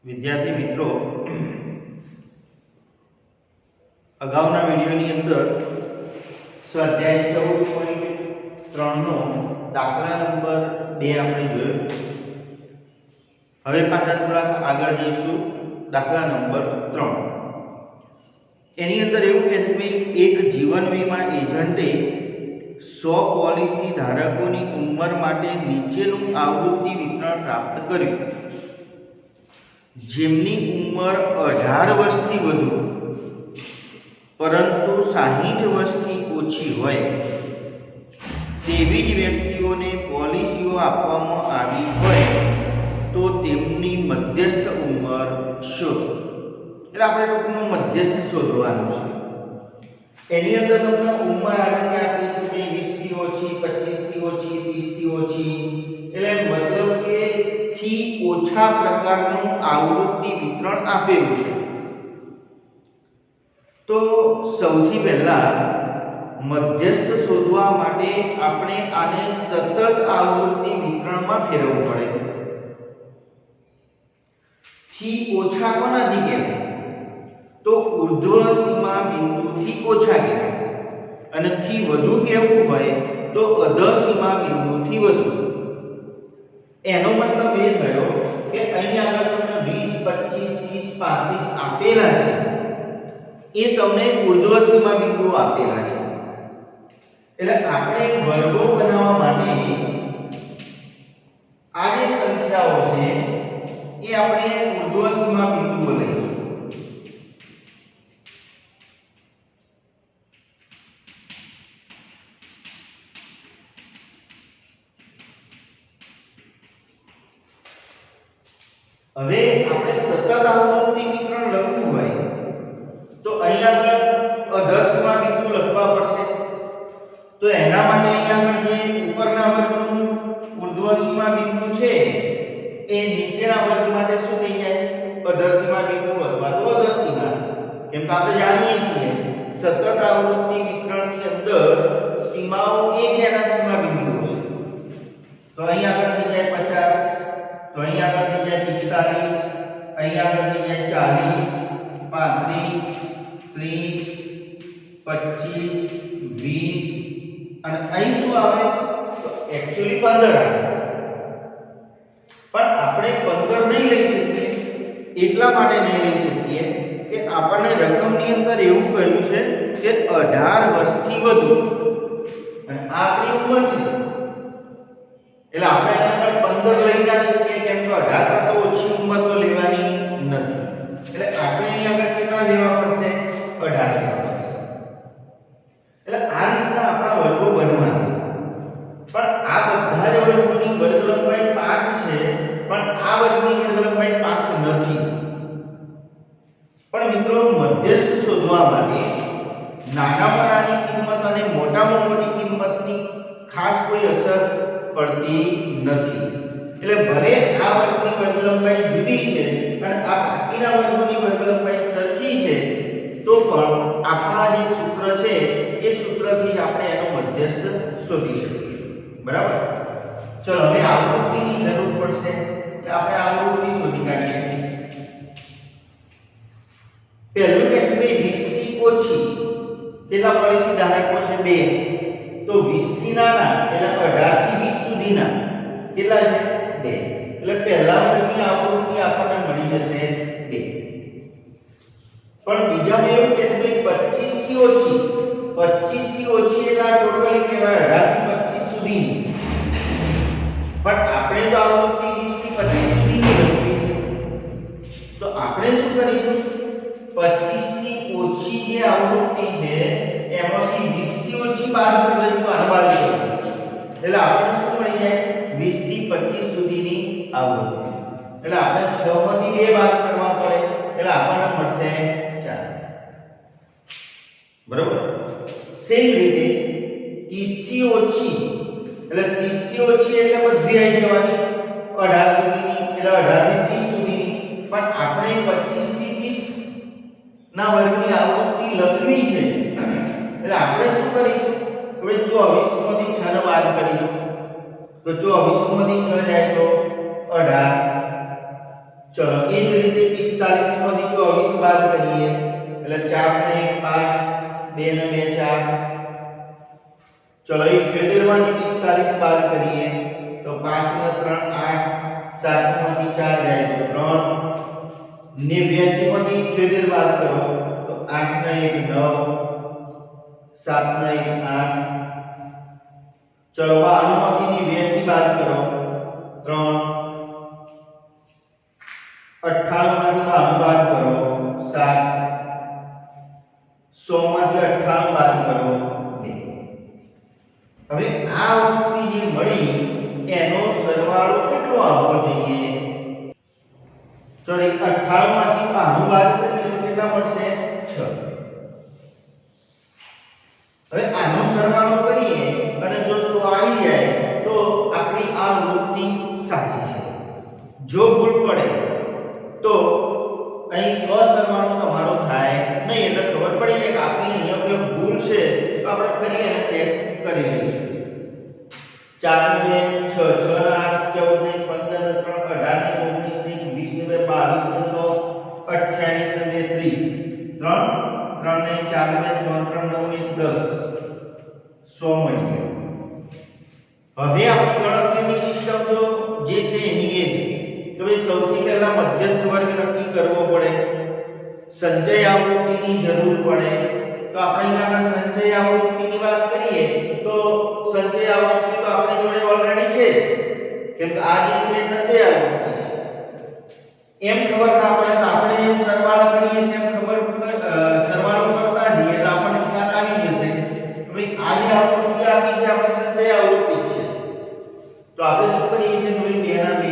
વિદ્યાર્થી મિત્રો, અગાઉના વિડિયોની અંદર સ્વાધ્યાય 14.3 નો દાખલા નંબર 2 આપણે જોયો. હવે પાછા થોડાક આગળ જઈશું. દાખલા નંબર 3 એની અંદર એવું કે એક જીવન વીમા એજન્ટે 100 પોલિસી ધારકોની ઉંમર માટે નીચેનું આવૃત્તિ વિતરણ પ્રાપ્ત કર્યું. જેમની ઉંમર 18 વર્ષથી વધુ પરંતુ 60 વર્ષથી ઓછી હોય તેવી જ વ્યક્તિઓને પોલિસીઓ આપવામાં આવી હોય તો તેમની મધ્યસ્થ ઉંમર શોધો. એટલે આપણે ટૂંકમાં મધ્યસ્થ શોધવાનું છે. એની અંદર તમને ઉંમર આ રીતે આપી છે કે 20 થી ઓછી, 25 થી ઓછી, 30 થી ઓછી, એટલે મતલબ કે થી ઓછા પ્રકારનું આવૃત્તિ વિતરણ આપેલું છે. તો સૌથી પહેલા મધ્યસ્થ શોધવા માટે આપણે આને સતત આવૃત્તિ વિતરણમાં ફેરવવું પડે. થી ઓછા કોનાથી કહેવાય? તો ઉર્ધ્વ સીમા બિંદુથી ઓછા કહેવાય. અને થી વધુ કહેવું હોય તો અધઃ સીમા બિંદુથી વધુ. એનો મતલબ એ થયો કે અહીં આગળ તમને 20, 25, 30, 35 આપેલા છે. એ તમને ઉર્ધ્વ સીમા બિંદુ આપેલા છે. એટલે આપણે વર્ગો બનાવવા માટે આ જે સંખ્યાઓ છે એ આપણે ઉર્ધ્વ સીમા બિંદુઓ લઈશું. હવે આપણે સતત આવૃત્તિ વિતરણ લખવું હોય તો અહીં આગળ અધઃ સીમા બિંદુ લખવા પડશે. તો એના માટે અહીં આગળ જે ઉપરના વર્ગનું ઉર્ધ્વ સીમા બિંદુ છે એ નીચેના વર્ગ માટે શું થઈ જાય? અધઃ સીમા બિંદુ અથવા તો અધઃ સીમા. કેમ કે આપણે જાણીએ છીએ સતત આવૃત્તિ વિતરણની અંદર સીમાઓ એક એના સીમા બિંદુઓ છે. તો અહીં આગળ થઈ જાય 50, તો અહીં આગળ થઈ જાય 45, અહીં આગળ થઈ જાય 40, 35, 30, 25, 20 અને અહીં શું આવે? તો એક્ચ્યુઅલી 15 આવે. પણ આપણે 15 નહીં લઈ શકીએ. એટલા માટે નહીં લઈ શકીએ કે આપણને રકમની અંદર એવું કહ્યું છે કે 18 વર્ષથી વધુ અને આ આપણી ઉંમર છે. એટલે આપણે અહીંયા 15 લઈ ના શકીએ કેમ કે 18 કરતા ઓછી ઉંમર તો લેવાની નથી. એટલે આપણે અહીંયા આગળ કેટલા લેવા પડશે? 18 લેવા પડશે. એટલે આ રીતના આપણા વર્ગો બનવાના. પણ આ બધા જ વર્ગોની વર્ગ લંબાઈ 5 છે, પણ આ વર્ગની વર્ગ લંબાઈ 5 નથી. પણ મિત્રો, મધ્યસ્થ શોધવા માટે નાનામાં નાની કિંમત અને મોટામાં મોટી કિંમતની ખાસ કોઈ અસર પડતી નથી. એટલે ભલે આ વર્ગની વર્ગ લંબાઈ જુદી છે અને આ બાકીના વર્ગોની વર્ગ લંબાઈ સરખી છે તો પણ આપણા જે સૂત્ર છે એ સૂત્રથી આપણે એનો મધ્યસ્થ શોધી શકીશું. બરાબર? ચલો હવે આવૃત્તિની જરૂર પડશે એટલે આપણે આવૃત્તિ શોધી કાઢીએ. પહેલું કે 20 થી ઓછી કેટલા પોલિસી ધારકો છે? 2. તો 20 થી નાના એટલે 18 થી 20 સુધીના કેટલા છે? 2. એટલે પહેલા વર્ગની આવૃત્તિ આપણને મળી જશે 2. પણ બીજામાં એવું કે 25 થી ઓછી, 25 થી ઓછી એટલે ટોટલી કહેવાય 18 થી 25 સુધીની. પણ આપણે તો આવૃત્તિ 20 થી 25 સુધીની લખવી છે. તો આપણે શું કરીશું? 25 થી ઓછી જે આવૃત્તિ છે એમાંથી 20 થી ઓછી બાદ કરી દઈશું. આના બાદ એટલે આપણને શું મળી જાય? 20 થી 25 સુધીની આવૃત્તિ. એટલે આપણે 6 માંથી 2 બાદ કરવા પડે એટલે આપણને મળશે 4. બરોબર? સેમ રીતે 30 થી ઓછી એટલે 30 થી ઓછી એટલે બધી આવી જવાની 18 સુધીની એટલે 18 થી 30 સુધીની. પણ આપણે 25 થી 30 ના વર્ગની આવૃત્તિ લખવી છે એટલે આપણે શું કરીશું? હવે 24 માંથી 6 ને બાદ કરીશું. તો 24 માંથી 6 જાય તો 18, ચલો એ જ રીતે 45 માંથી 24 બાદ કરીએ એટલે 4 ને 1 5 2 ને 2 4 ચલો 78 માંથી 45 બાદ કરીએ તો 5 ને 3 8 7 માંથી 4 જાય તો 3 89 માંથી 78 બાદ કરો તો 8 ને 1 9 7 ને 1 8 ચલો 92 માંથી 89 બાદ કરો 3 98 માંથી 92 બાદ કરો 7 100 માંથી 98 બાદ કરો 2 હવે આ વખતે જે મળી એનો સરવાળો કેટલો આવવો જોઈએ ચલો 98 માંથી 92 બાદ કરીએ તો કેટલા મળશે 6 હવે આનો સરવાળો કરીએ અને જો 100 આવી જાય તો આપણી આ વૃત્તિ સાચી છે જો ભૂલ પડે તો અહીં 100 સરવાળો તમારો થાય નહીં એટલે ખબર પડી જાય કે આપણી અહીંયા કોઈ ભૂલ છે તો આપણે ફરી એને ચેક કરી લઈશું 4 ને 6 6 ને 8 14 ને 15 ને 3 18 ને 19 ને 20 ને 22 ને 6 28 ને 30 3 3 ને 4 ને 6 3 9 ને 10 100 મળી ગયો હવે આપણી ગણતરીની સિસ્ટમ તો જે છે એની એ છે તો ભાઈ સૌથી પહેલા મધ્યસ્થ વર્ગ નક્કી કરવો પડે સંચય આવૃત્તિની જરૂર પડે તો આપણે અહીંયા આગળ સંચય આવૃત્તિની વાત કરીએ તો સંચય આવૃત્તિ તો આપણી જોડે ઓલરેડી છે કેમ કે આ જે છે સંચય આવૃત્તિ છે એમ ખબર ના પડે તો આપણે એમ સરવાળો કરીએ છે એમ ખબર સરવાળો કરતા જઈએ તો આપણને ખ્યાલ આવી જશે કે ભાઈ આ જે આવૃત્તિ આપી છે આપણે સંચય આવૃત્તિ છે તો આપણે શું કરીએ છીએ તો ભાઈ 2 ના 2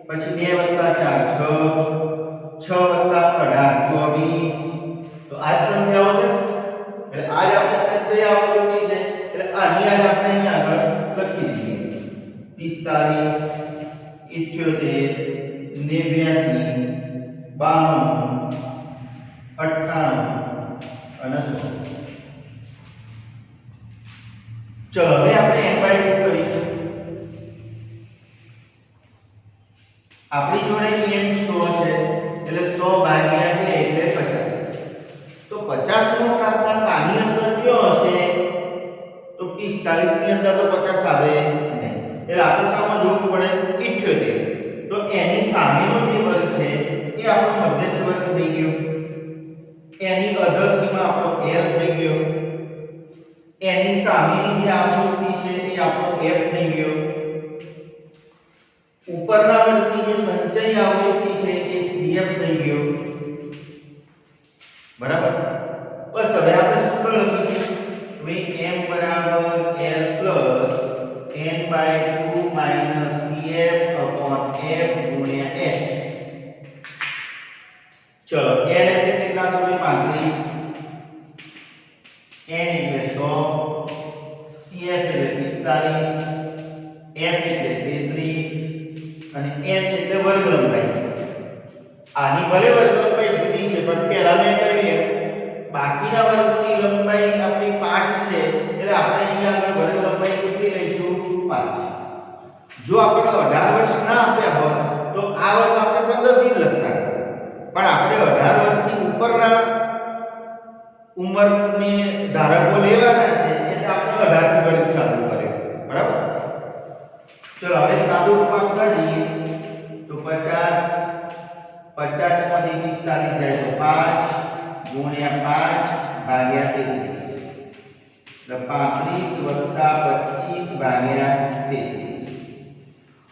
પછી 2 + 4 6 6 + 18 24 તો આ સંખ્યાઓ છે એટલે આજ આપણે સંચય આવૃત્તિ છે એટલે આની આજ આપણે અહીંયા આગળ લખી દઈએ 45 78 89 92 98 અને 100 ચલો હવે આપણે n/2 કરીશું આપણી જોડે n 100 છે એટલે 100 ભાગ્યા 2 એટલે 50 તો 50 નો ક્રમાંક આની અંદર કયો હશે તો 45 ની અંદર તો 50 આવે નહીં એટલે આપણે સામે જોવું પડે 78 તો એની સામેનો જે વર્ગ છે એ આપણો મધ્યસ્થ વર્ગ થઈ ગયો એની અધર સીમા આપણો l થઈ ગયો એની સામેની જે આવૃત્તિ છે એ આપણો f થઈ ગયો ઉપરના વર્ગની જે સંચય આવૃત્તિ છે એ cf થઈ ગયો બરાબર બસ હવે આપણે સૂત્ર લખીશું v m = l + n/2 - cf/f * h ચલો l એટલે કેટલા તો 35 n એટલે 100 cf એટલે 45 f એટલે 33 અને h એટલે વર્ગ લંબાઈ આની ભલે વર્ગ લંબાઈ જુદી છે પણ પહેલા મેં કહ્યું બાકીના વર્ગોની લંબાઈ આપણી 5 છે એટલે આપણે અહીંયા આગળ વર્ગ લંબાઈ કેટલી લઈશું 5 જો આપણે 18 વર્ષ ના આપ્યા હોત તો આ વર્ગ આપણે 15 થી લખતા પણ આપણે 18 વર્ષથી ઉપરના ઉંમરને ધારકો લેવાના છે એટલે આપણે 18 થી વર્ગ ચાલુ કર્યો બરાબર ચલો હવે સાદું રૂપાંતર કરીએ તો 50 50 માંથી 45 જાય તો 5 ગુણ્યા 5 ભાગ્યા 33 એટલે 35 વત્તા 25 ભાગ્યા 33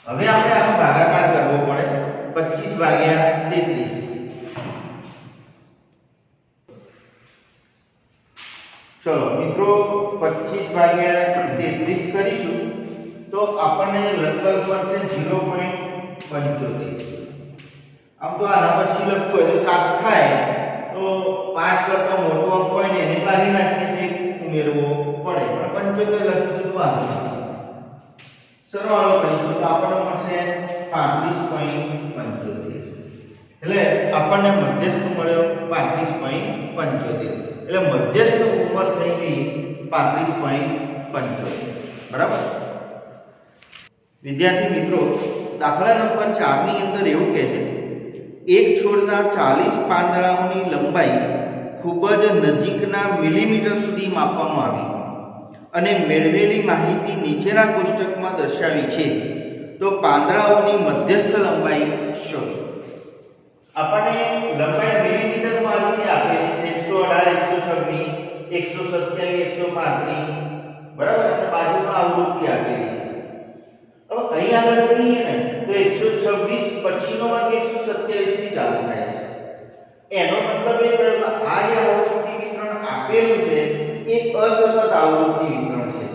હવે આપણે આનો ભાગાકાર કરવો પડે 25 ભાગ્યા 33 ચલો મિત્રો 25 ભાગ્યા 33 કરીશું તો આપણને લગભગ મળશે 0.75 આમ તો આના પછી લખવું એટલે 7 થાય તો 5 કરતા મોટો અંક હોય ને એને કાઢી નાખીને ઉમેરવો પડે પણ 75 લખીશું તો વાંધો નથી સરવાળો કરીશું તો આપણને મળશે 35.75 એટલે આપણને મધ્યસ્થ મળ્યો 35.75 એટલે મધ્યસ્થ ઉંમર થઈ ગઈ 35.75 બરાબર વિદ્યાર્થી મિત્રો દાખલા નંબર 4 ની અંદર એવું કહે છે એક છોડના 40 પાંદડાઓની લંબાઈ ખૂબ જ નજીકના મિલીમીટર સુધી માપવામાં આવી અને મેળવેલી માહિતી નીચેના કોષ્ટકમાં દર્શાવી છે, તો પાંદડાઓની મધ્યસ્થ લંબાઈ શોધો. આપણને લંબાઈ મિલીમીટરમાં આ રીતે આપેલી છે 118, 126, 127, 135, બરાબર, અને બાજુમાં આવૃત્તિ આપેલી છે. હવે અહીં આગળ જોઈએ ને તો 126 પછીનો વાક્ય 127 થી ચાલુ થાય છે. એનો મતલબ એ થયો કે આ જે આવૃત્તિ વિતરણ આપેલું છે એ અસતત આવૃત્તિ વિતરણ છે.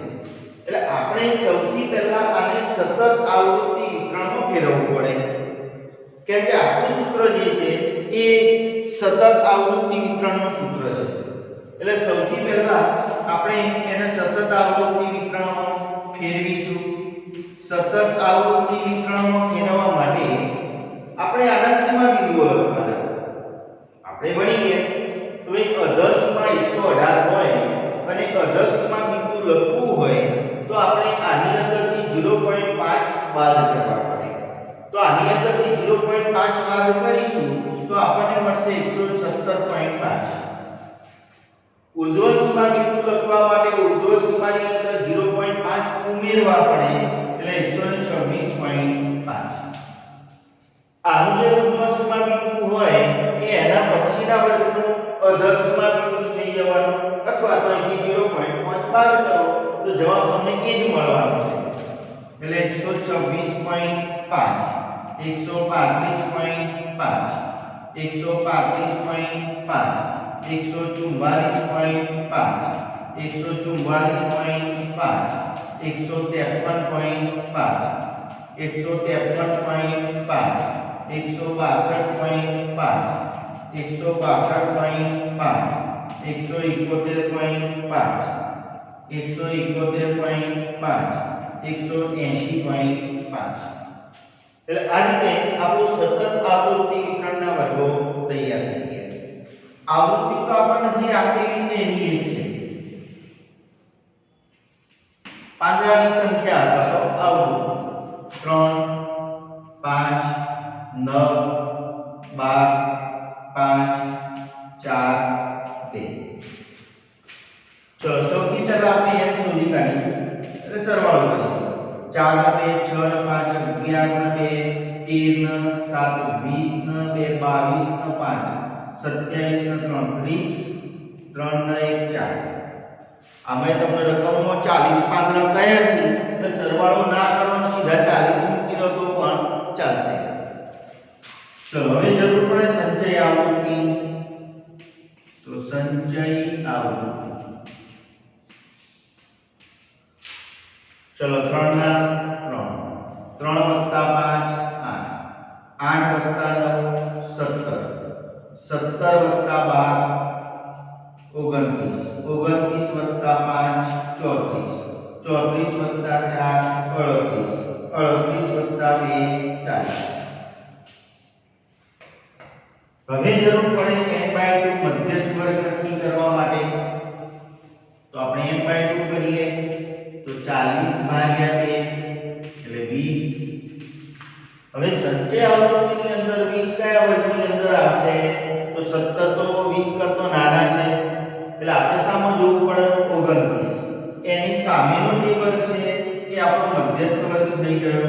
એટલે આપણે સૌથી પહેલા આને સતત આવૃત્તિ વિતરણમાં ફેરવવું પડે, કેમ કે આપણું સૂત્ર જે છે એ સતત આવૃત્તિ વિતરણનું સૂત્ર છે. એટલે સૌથી પહેલા આપણે એને સતત આવૃત્તિ વિતરણમાં ફેરવીશું. સતત આવૃત્તિ વિતરણમાં ફેરવવા માટે આપણે આના સીમા બિંદુઓ લખવાના. આપણે ભણીએ તો એક અધસમાં 118 હોય અને અધસમાં બિંદુ લખવું હોય તો આપણે આની અંદરથી 0.5 બાદ કરવા પડે. તો આની અંદરથી 0.5 બાદ કરીશું તો આપણને મળશે 117.5. ઉર્ધ્વ સીમા બિંદુ લખવા માટે ઉર્ધ્વ સીમાની અંદર 0.5 ઉમેરવા પડે એટલે 126.5. આનું જે ઉર્ધ્વ સીમા બિંદુ હોય એ એના પછીના વર્ગનું અધર સીમા બિંદુ થઈ જવાનું, અથવા તો અહીંથી 0.5 બાદ કરો તો જવાબ તમને એ જ મળવાનો છે. એટલે 126.5, 135.5, 135.5, 144.5, 144.5, 153.5, 162.5, 171.5, 175.5, 180.5. એટલે આ રીતે આપણું સતત આવૃત્તિ વિતરણના વર્ગો તૈયાર થઈ ગયા. આવૃત્તિ તો આપણને જે આપેલી છે એની એ છે. પાંદડાની સંખ્યા ચાલો આવૃત્તિ 3, 5, 9, 12, 5, 4, 2. ચલો સૌથી પહેલા આપણે એમ શોધી કાઢીશું, એટલે સરવાળો કરીશું. 4 ને 2 6 ને 5 11 ને 2 13 ને 7 20 ને 2 22 ને 5 27 ને 3 30 3 ને 1 4. આમે તમને રકમમાં 40 પાંદડા કયા છે એટલે સરવાળો ના કરવાનો, સીધા 40 મૂકી દો તો પણ ચાલશે. ચલો હવે જરૂર પડે સંચય આવૃત્તિ. તો સંચય આવૃત્તિ ચલો 3 ના 3 3 + 5 8 + 9 17 17 + 12 29 29 + 5 34 34 + 4 38 38 + 2 40. હવે જરૂર પડે n/2 મધ્યસ્થ વર્ગ નક્કી કરવા માટે. તો આપણે n/2 કરીએ તો 40/2 એટલે 20. હવે સંચય આવૃત્તિની અંદર 20 કયા વર્ગની અંદર આવશે? તો 17 તો 20 કરતો નાના છે એટલે આપણે સામે જોવું પડે 29. એની સામેનો જે વર્ગ છે એ આપણો મધ્યસ્થ વર્ગ થઈ ગયો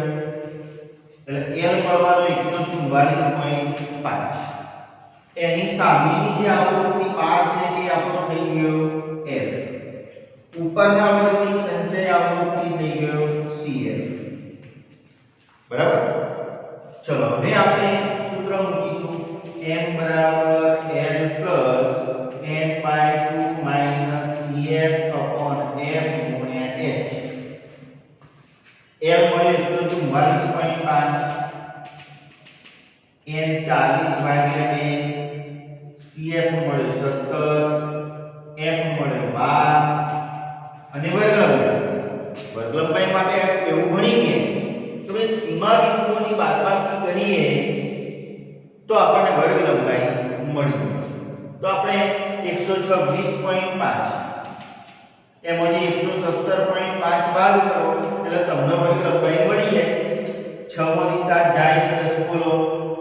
એટલે l મળવાનો 144.5. એની સામેની જે આવૃત્તિ 12 છે એ આપણો થઈ ગયો f. ઉપરના વર્ગની સંચય આવૃત્તિ થઈ ગયો cf. બરાબર. ચલો હવે આપણે સૂત્ર મૂકીશું m = l + n/2 - cf/f * h. l મળે 144.5, n 40/2, cf મળે 17, f મળે 12 અને વર્ગ લંબાઈ માટે એવું ભણીએ તો સીમા બિંદુઓની બાદબાકી કરીએ તો આપણને વર્ગ લંબાઈ મળી. તો આપણે 126.5 એમાંથી 117.5 બાદ કરો એટલે તમને વર્ગ લંબાઈ મળી જાય. 6 માંથી 7 જાય એટલે 10 બોલો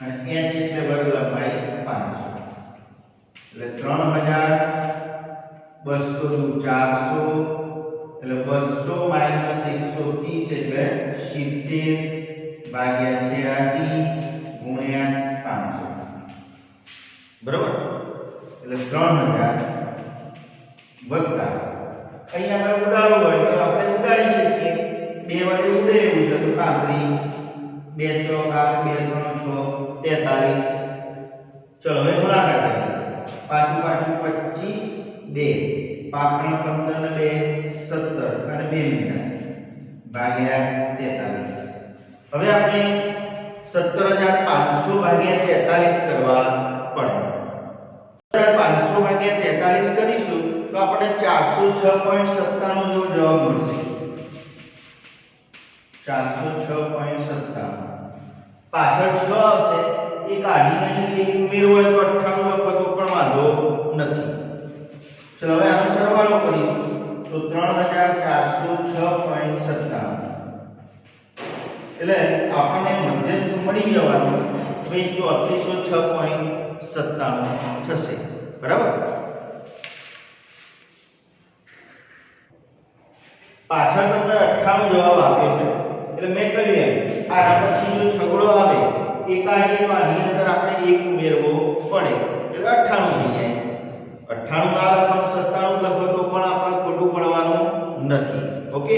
અને h એટલે વર્ગ લંબાઈ 500 એટલે 3200 નું 400 એટલે 200 માઈનસ 130 એટલે 70 ભાગ્યા 86 ગુણ્યા 500 બરોબર એટલે 3000 વત્તા અહીંયા આપણે ઉડાડવું હોય તો આપણે ઉડાડી શકીએ બે વડે ઉડે એવું છે તો 35 2 ચોક 8 2 3 6 43 ચલો હવે ગુણાકાર કરીએ પાછું 25 2 પાંચ 15 ને 2 17 અને 2 મિનિટ ભાગ્યા 43 હવે આપણે 17500 ભાગ્યા 43 કરવા પડે 17500 ભાગ્યા 43 કરીશું તો આપણે 406.97 જેવો જવાબ મળશે 406.97 પાછળ 6 આવશે એ કાઢીને એક ઉમેરવો હોય તો 98 લખો તો પણ વાંધો નથી ચલો હવે આનો સરવાળો કરીશું તો 3406.97 એટલે આપણને મધ્યસ્થ મળી જવાનું ભાઈ 3406.97 થશે બરાબર પાછળ તમને 98 જવાબ આપ્યો છે એટલે મેં કહ્યું એમ આ પછી જો છગડો આવે એ કાઢીએ તો આની અંદર આપણે એક ઉમેરવો પડે એટલે 98 થઈ જાય 98 ના લખો 97 લખો તો પણ આપણે ખોટું પડવાનું નથી ઓકે